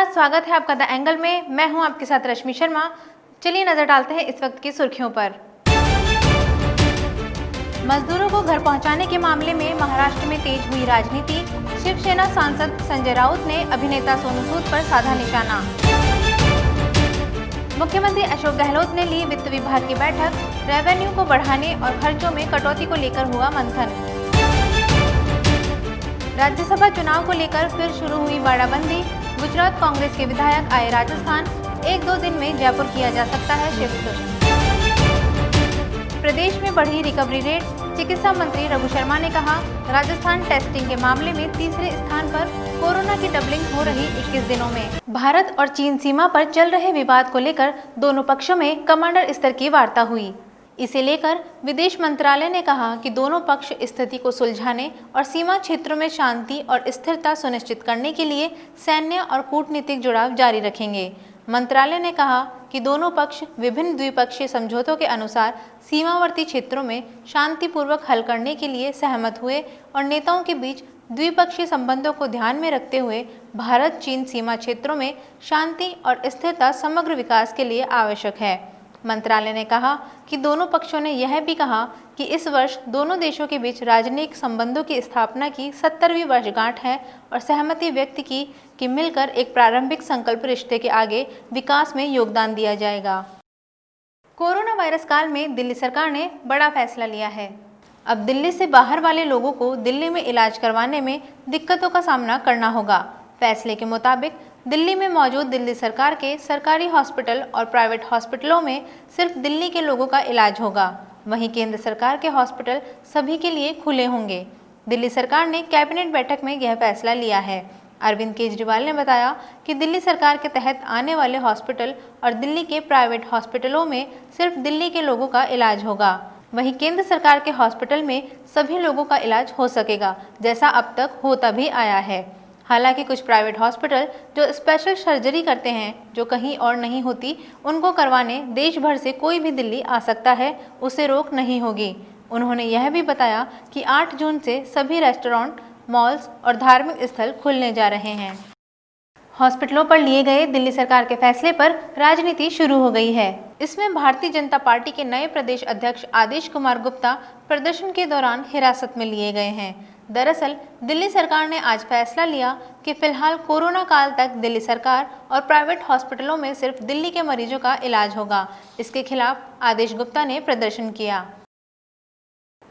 नमस्कार, स्वागत है आपका द एंगल में। मैं हूं आपके साथ रश्मि शर्मा। चलिए नजर डालते हैं इस वक्त की सुर्खियों पर। मजदूरों को घर पहुंचाने के मामले में महाराष्ट्र में तेज हुई राजनीति। शिवसेना सांसद संजय राउत ने अभिनेता सोनू सूद पर साधा निशाना। मुख्यमंत्री अशोक गहलोत ने ली वित्त विभाग की बैठक। रेवेन्यू को बढ़ाने और खर्चों में कटौती को लेकर हुआ मंथन। राज्यसभा चुनाव को लेकर फिर शुरू हुई बाड़ाबंदी। गुजरात कांग्रेस के विधायक आए राजस्थान। 1-2 दिन में जयपुर किया जा सकता है शिफ्ट। प्रदेश में बढ़ी रिकवरी रेट। चिकित्सा मंत्री रघु शर्मा ने कहा, राजस्थान टेस्टिंग के मामले में तीसरे स्थान पर, कोरोना की डबलिंग हो रही 21 दिनों में। भारत और चीन सीमा पर चल रहे विवाद को लेकर दोनों पक्षों में कमांडर स्तर की वार्ता हुई। इसे लेकर विदेश मंत्रालय ने कहा कि दोनों पक्ष स्थिति को सुलझाने और सीमा क्षेत्रों में शांति और स्थिरता सुनिश्चित करने के लिए सैन्य और कूटनीतिक जुड़ाव जारी रखेंगे। मंत्रालय ने कहा कि दोनों पक्ष विभिन्न द्विपक्षीय समझौतों के अनुसार सीमावर्ती क्षेत्रों में शांतिपूर्वक हल करने के लिए सहमत हुए और नेताओं के बीच द्विपक्षीय संबंधों को ध्यान में रखते हुए भारत चीन सीमा क्षेत्रों में शांति और स्थिरता समग्र विकास के लिए आवश्यक है। मंत्रालय ने कहा कि दोनों पक्षों ने यह भी कहा कि इस वर्ष दोनों देशों के बीच राजनयिक संबंधों की स्थापना की 70वीं वर्षगांठ है और सहमति व्यक्त की कि मिलकर एक प्रारंभिक संकल्प रिश्ते के आगे विकास में योगदान दिया जाएगा। कोरोना वायरस काल में दिल्ली सरकार ने बड़ा फैसला लिया है। अब दिल्ली से बाहर वाले लोगों को दिल्ली में इलाज करवाने में दिक्कतों का सामना करना होगा। फैसले के मुताबिक दिल्ली में मौजूद दिल्ली सरकार के सरकारी हॉस्पिटल और प्राइवेट हॉस्पिटलों में सिर्फ दिल्ली के लोगों का इलाज होगा। वहीं केंद्र सरकार के हॉस्पिटल सभी के लिए खुले होंगे। दिल्ली सरकार ने कैबिनेट बैठक में यह फैसला लिया है। अरविंद केजरीवाल ने बताया कि दिल्ली सरकार के तहत आने वाले हॉस्पिटल और दिल्ली के प्राइवेट हॉस्पिटलों में सिर्फ दिल्ली के लोगों का इलाज होगा। वहीं केंद्र सरकार के हॉस्पिटल में सभी लोगों का इलाज हो सकेगा, जैसा अब तक होता भी आया है। हालांकि कुछ प्राइवेट हॉस्पिटल जो स्पेशल सर्जरी करते हैं जो कहीं और नहीं होती, उनको करवाने देश भर से कोई भी दिल्ली आ सकता है, उसे रोक नहीं होगी। उन्होंने यह भी बताया कि 8 जून से सभी रेस्टोरेंट, मॉल्स और धार्मिक स्थल खुलने जा रहे हैं। हॉस्पिटलों पर लिए गए दिल्ली सरकार के फैसले पर राजनीति शुरू हो गई है। इसमें भारतीय जनता पार्टी के नए प्रदेश अध्यक्ष आदेश कुमार गुप्ता प्रदर्शन के दौरान हिरासत में लिए गए हैं। दरअसल दिल्ली सरकार ने आज फैसला लिया कि फिलहाल कोरोना काल तक दिल्ली सरकार और प्राइवेट हॉस्पिटलों में सिर्फ दिल्ली के मरीजों का इलाज होगा। इसके खिलाफ आदेश गुप्ता ने प्रदर्शन किया।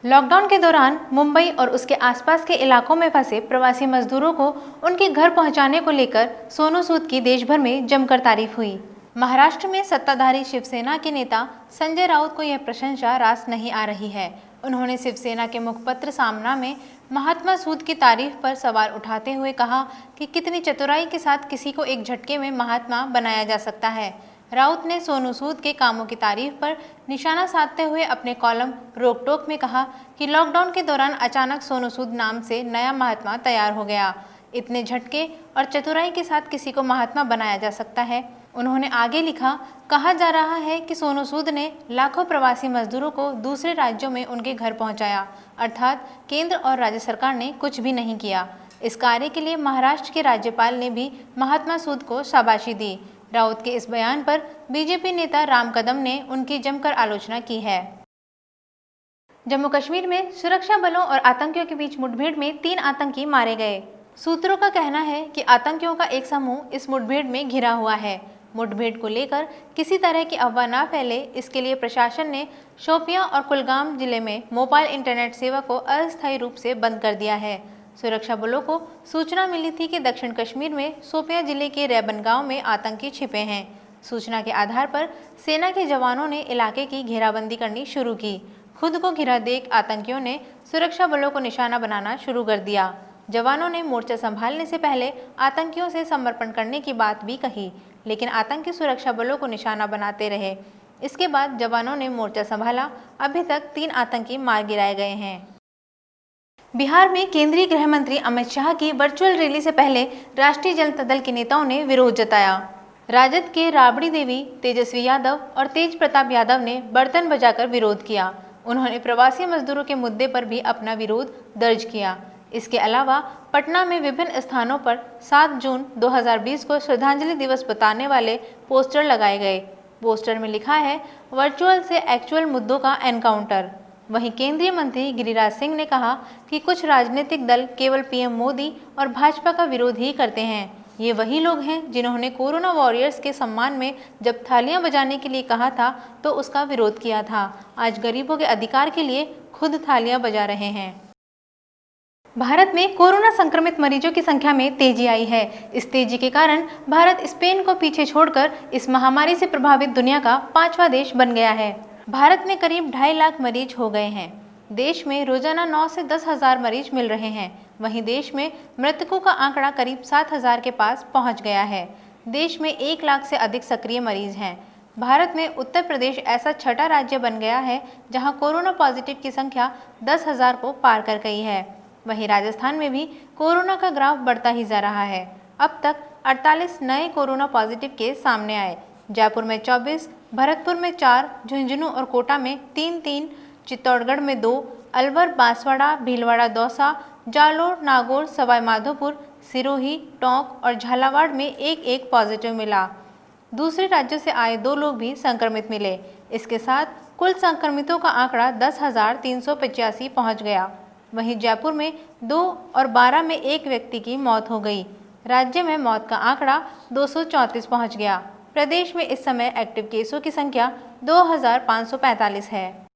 लॉकडाउन के दौरान मुंबई और उसके आसपास के इलाकों में फंसे प्रवासी मजदूरों को उनके घर पहुंचाने को लेकर सोनू सूद की देश भर में जमकर तारीफ हुई। महाराष्ट्र में सत्ताधारी शिवसेना के नेता संजय राउत को यह प्रशंसा रास नहीं आ रही है। उन्होंने शिवसेना के मुखपत्र सामना में महात्मा सूद की तारीफ पर सवाल उठाते हुए कहा कि कितनी चतुराई के साथ किसी को एक झटके में महात्मा बनाया जा सकता है। राउत ने सोनू सूद के कामों की तारीफ पर निशाना साधते हुए अपने कॉलम रोक टोक में कहा कि लॉकडाउन के दौरान अचानक सोनू सूद नाम से नया महात्मा तैयार हो गया। इतने झटके और चतुराई के साथ किसी को महात्मा बनाया जा सकता है। उन्होंने आगे लिखा, कहा जा रहा है कि सोनू सूद ने लाखों प्रवासी मजदूरों को दूसरे राज्यों में उनके घर पहुंचाया, अर्थात केंद्र और राज्य सरकार ने कुछ भी नहीं किया। इस कार्य के लिए महाराष्ट्र के राज्यपाल ने भी महात्मा सूद को शाबाशी दी। राउत के इस बयान पर बीजेपी नेता राम कदम ने उनकी जमकर आलोचना की है। जम्मू कश्मीर में सुरक्षा बलों और आतंकियों के बीच मुठभेड़ में 3 आतंकी मारे गए। सूत्रों का कहना है कि आतंकियों का एक समूह इस मुठभेड़ में घिरा हुआ है। मुठभेड़ को लेकर किसी तरह की अफवाह न फैले, इसके लिए प्रशासन ने शोपियां और कुलगाम जिले में मोबाइल इंटरनेट सेवा को अस्थायी रूप से बंद कर दिया है। सुरक्षा बलों को सूचना मिली थी कि दक्षिण कश्मीर में शोपियां जिले के रैबन गांव में आतंकी छिपे हैं। सूचना के आधार पर सेना के जवानों ने इलाके की घेराबंदी करनी शुरू की। खुद को घिरा देख आतंकियों ने सुरक्षा बलों को निशाना बनाना शुरू कर दिया। जवानों ने मोर्चा संभालने से पहले आतंकियों से समर्पण करने की बात भी कही, लेकिन आतंकी सुरक्षा बलों को निशाना बनाते रहे। इसके बाद जवानों ने मोर्चा संभाला। अभी तक 3 आतंकी मार गिराए गए हैं। बिहार में केंद्रीय गृह मंत्री अमित शाह की वर्चुअल रैली से पहले राष्ट्रीय जनता दल के नेताओं ने विरोध जताया। राजद के राबड़ी देवी, तेजस्वी यादव और तेज प्रताप यादव ने बर्तन बजाकर विरोध किया। उन्होंने प्रवासी मजदूरों के मुद्दे पर भी अपना विरोध दर्ज किया। इसके अलावा पटना में विभिन्न स्थानों पर 7 जून 2020 को श्रद्धांजलि दिवस बताने वाले पोस्टर लगाए गए। पोस्टर में लिखा है, वर्चुअल से एक्चुअल मुद्दों का एनकाउंटर। वहीं केंद्रीय मंत्री गिरिराज सिंह ने कहा कि कुछ राजनीतिक दल केवल पीएम मोदी और भाजपा का विरोध ही करते हैं। ये वही लोग हैं जिन्होंने कोरोना वॉरियर्स के सम्मान में जब थालियां बजाने के लिए कहा था तो उसका विरोध किया था। आज गरीबों के अधिकार के लिए खुद थालियां बजा रहे हैं। भारत में कोरोना संक्रमित मरीजों की संख्या में तेजी आई है। इस तेजी के कारण भारत स्पेन को पीछे छोड़कर इस महामारी से प्रभावित दुनिया का 5वां देश बन गया है। भारत में करीब 2.5 लाख मरीज हो गए हैं। देश में रोजाना 9 से 10 हज़ार मरीज मिल रहे हैं। वहीं देश में मृतकों का आंकड़ा करीब 7,000 के पास पहुंच गया है। देश में 1 लाख से अधिक सक्रिय मरीज हैं। भारत में उत्तर प्रदेश ऐसा छठा राज्य बन गया है जहां कोरोना पॉजिटिव की संख्या 10,000 को पार कर गई है। वहीं राजस्थान में भी कोरोना का ग्राफ बढ़ता ही जा रहा है। अब तक 48 नए कोरोना पॉजिटिव केस सामने आए। जयपुर में 24, भरतपुर में 4, झुंझुनू और कोटा में 3-3, चित्तौड़गढ़ में 2, अलवर, बांसवाड़ा, भीलवाड़ा, दौसा, जालोर, नागौर, सवाई माधोपुर, सिरोही, टोंक और झालावाड़ में 1-1 पॉजिटिव मिला। दूसरे राज्यों से आए 2 लोग भी संक्रमित मिले। इसके साथ कुल संक्रमितों का आंकड़ा 10,385 पहुंच गया। वहीं जयपुर में 2 और 12 में 1 व्यक्ति की मौत हो गई। राज्य में मौत का आंकड़ा 234 पहुंच गया। प्रदेश में इस समय एक्टिव केसों की संख्या 2,545 है।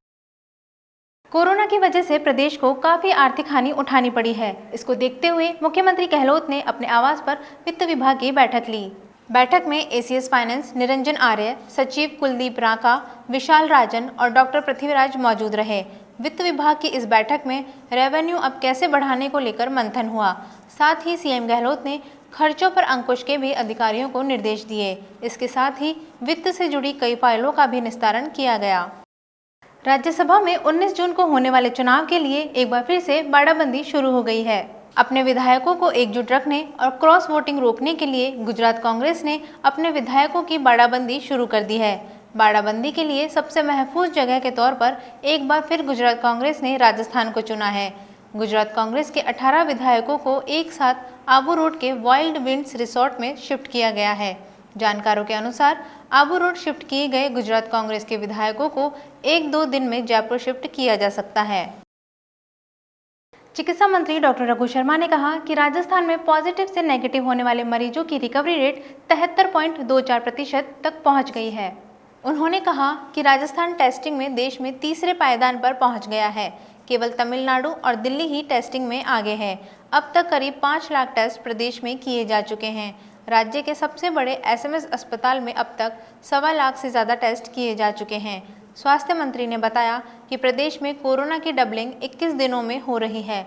कोरोना की वजह से प्रदेश को काफी आर्थिक हानि उठानी पड़ी है। इसको देखते हुए मुख्यमंत्री गहलोत ने अपने आवास पर वित्त विभाग की बैठक ली। बैठक में एसीएस फाइनेंस निरंजन आर्य, सचिव कुलदीप राका, विशाल राजन और डॉक्टर पृथ्वीराज मौजूद रहे। वित्त विभाग की इस बैठक में रेवेन्यू अब कैसे बढ़ाने को लेकर मंथन हुआ। साथ ही सीएम गहलोत ने खर्चों पर अंकुश के भी अधिकारियों को निर्देश दिए। इसके साथ ही वित्त से जुड़ी कई फाइलों का भी निस्तारण किया गया। राज्यसभा में 19 जून को होने वाले चुनाव के लिए एक बार फिर से बाड़ाबंदी शुरू हो गई है। अपने विधायकों को एकजुट रखने और क्रॉस वोटिंग रोकने के लिए गुजरात कांग्रेस ने अपने विधायकों की बाड़ाबंदी शुरू कर दी है। बाड़ाबंदी के लिए सबसे महफूज जगह के तौर पर एक बार फिर गुजरात कांग्रेस ने राजस्थान को चुना है। गुजरात कांग्रेस के 18 विधायकों को एक साथ आबू रोड के वाइल्ड विंड्स रिसोर्ट में शिफ्ट किया गया है। जानकारों के अनुसार आबू रोड शिफ्ट किए गए गुजरात कांग्रेस के विधायकों को 1-2 दिन में जयपुर शिफ्ट किया जा सकता है। चिकित्सा मंत्री डॉक्टर रघु शर्मा ने कहा कि राजस्थान में पॉजिटिव से नेगेटिव होने वाले मरीजों की रिकवरी रेट 73.24% तक पहुंच गई है। उन्होंने कहा कि राजस्थान टेस्टिंग में देश में तीसरे पायदान पर पहुंच गया है। केवल तमिलनाडु और दिल्ली ही टेस्टिंग में आगे है। अब तक करीब 5 लाख टेस्ट प्रदेश में किए जा चुके हैं। राज्य के सबसे बड़े एसएमएस अस्पताल में अब तक 1.25 लाख से ज़्यादा टेस्ट किए जा चुके हैं। स्वास्थ्य मंत्री ने बताया कि प्रदेश में कोरोना की डबलिंग 21 दिनों में हो रही है।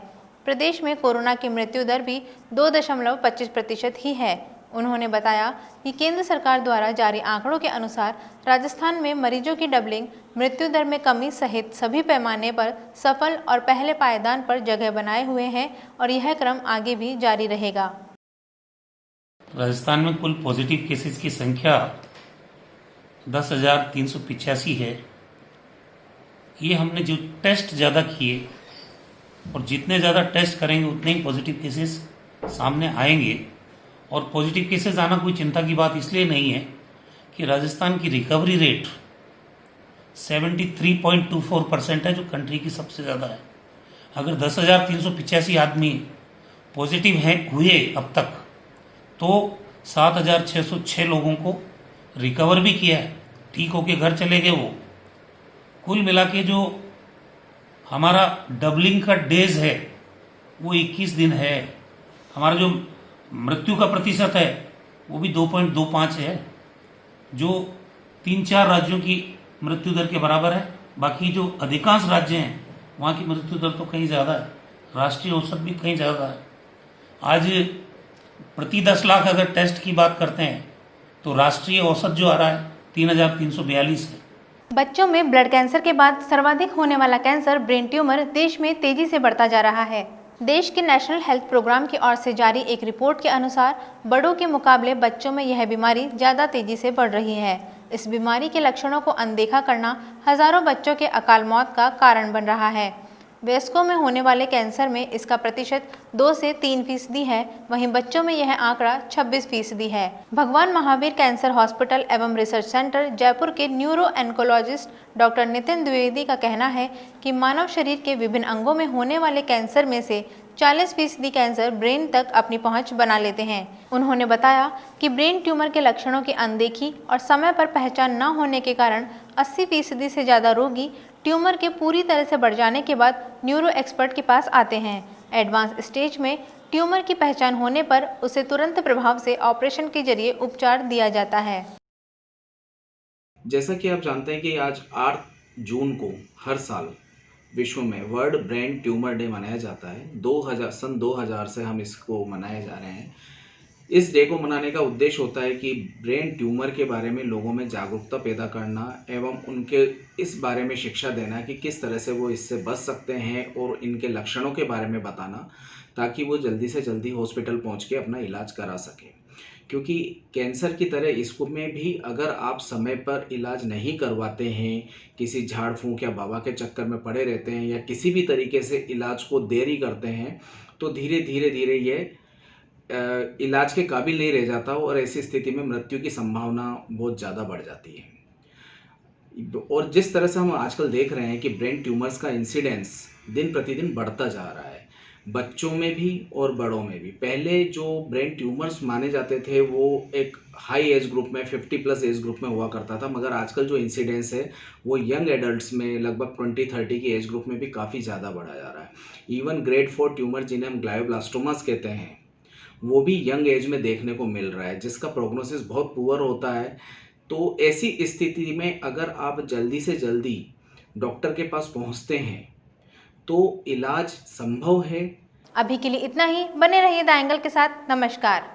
प्रदेश में कोरोना की मृत्यु दर भी 2.25% ही है। उन्होंने बताया कि केंद्र सरकार द्वारा जारी आंकड़ों के अनुसार राजस्थान में मरीजों की डबलिंग, मृत्यु दर में कमी सहित सभी पैमाने पर सफल और पहले पायदान पर जगह बनाए हुए हैं और यह क्रम आगे भी जारी रहेगा। राजस्थान में कुल पॉजिटिव केसेस की संख्या 10,385 है। ये हमने जो टेस्ट ज़्यादा किए और जितने ज़्यादा टेस्ट करेंगे उतने ही पॉजिटिव केसेस सामने आएंगे। और पॉजिटिव केसेस आना कोई चिंता की बात इसलिए नहीं है कि राजस्थान की रिकवरी रेट 73.24% है, जो कंट्री की सबसे ज़्यादा है। अगर 10,385 आदमी पॉजिटिव हुए अब तक, तो 7,606 लोगों को रिकवर भी किया है, ठीक होके घर चले गए। वो कुल मिला के जो हमारा डबलिंग का डेज है वो 21 दिन है। हमारा जो मृत्यु का प्रतिशत है वो भी 2.25 है, जो 3-4 राज्यों की मृत्यु दर के बराबर है। बाकी जो अधिकांश राज्य हैं वहाँ की मृत्यु दर तो कहीं ज़्यादा है, राष्ट्रीय औसत भी कहीं ज़्यादा है। आज प्रति 10 लाख अगर टेस्ट की बात करते हैं तो राष्ट्रीय औसत जो आ रहा है 3,342 है। बच्चों में ब्लड कैंसर के बाद सर्वाधिक होने वाला कैंसर ब्रेन ट्यूमर देश में तेजी से बढ़ता जा रहा है। देश के नेशनल हेल्थ प्रोग्राम की ओर से जारी एक रिपोर्ट के अनुसार बड़ों के मुकाबले बच्चों में यह बीमारी ज़्यादा तेजी से बढ़ रही है। इस बीमारी के लक्षणों को अनदेखा करना हजारों बच्चों के अकाल मौत का कारण बन रहा है। वयस्कों में होने वाले कैंसर में इसका प्रतिशत 2 से 3% है, वहीं बच्चों में यह आंकड़ा 26% है। भगवान महावीर कैंसर हॉस्पिटल एवं रिसर्च सेंटर जयपुर के न्यूरो एन्कोलॉजिस्ट डॉक्टर नितिन द्विवेदी का कहना है कि मानव शरीर के विभिन्न अंगों में होने वाले कैंसर में से 40% कैंसर ब्रेन तक अपनी पहुंच बना लेते हैं। उन्होंने बताया कि ब्रेन ट्यूमर के लक्षणों की अनदेखी और समय पर पहचान न होने के कारण 80% से ज़्यादा रोगी ट्यूमर के पूरी तरह से बढ़ जाने के बाद न्यूरो एक्सपर्ट के पास आते हैं। एडवांस स्टेज में ट्यूमर की पहचान होने पर उसे तुरंत प्रभाव से ऑपरेशन के जरिए उपचार दिया जाता है। जैसा कि आप जानते हैं कि आज 8 जून को हर साल विश्व में वर्ल्ड ब्रेन ट्यूमर डे मनाया जाता है। सन 2000 से हम इसको मनाए जा रहे हैं। इस डे को मनाने का उद्देश्य होता है कि ब्रेन ट्यूमर के बारे में लोगों में जागरूकता पैदा करना एवं उनके इस बारे में शिक्षा देना कि किस तरह से वो इससे बच सकते हैं और इनके लक्षणों के बारे में बताना, ताकि वो जल्दी से जल्दी हॉस्पिटल पहुंच के अपना इलाज करा सकें। क्योंकि कैंसर की तरह इसको में भी अगर आप समय पर इलाज नहीं करवाते हैं, किसी झाड़ फूंक या बाबा के चक्कर में पड़े रहते हैं या किसी भी तरीके से इलाज को देरी करते हैं, तो धीरे धीरे ये इलाज के काबिल नहीं रह जाता और ऐसी स्थिति में मृत्यु की संभावना बहुत ज़्यादा बढ़ जाती है। और जिस तरह से हम आजकल देख रहे हैं कि ब्रेन ट्यूमर्स का इंसिडेंस दिन प्रतिदिन बढ़ता जा रहा है, बच्चों में भी और बड़ों में भी। पहले जो ब्रेन ट्यूमर्स माने जाते थे वो एक हाई एज ग्रुप में 50+ एज ग्रुप में हुआ करता था, मगर आजकल जो इंसिडेंस है वो यंग एडल्ट्स में लगभग 20-30 की एज ग्रुप में भी काफ़ी ज़्यादा बढ़ा जा रहा है। इवन ग्रेड 4 ट्यूमर जिन्हें हम ग्लायोब्लास्टोमास कहते हैं, वो भी यंग एज में देखने को मिल रहा है, जिसका प्रोग्नोसिस बहुत पुअर होता है। तो ऐसी स्थिति में अगर आप जल्दी से जल्दी डॉक्टर के पास पहुंचते हैं तो इलाज संभव है। अभी के लिए इतना ही। बने रहिए द एंगल के साथ। नमस्कार।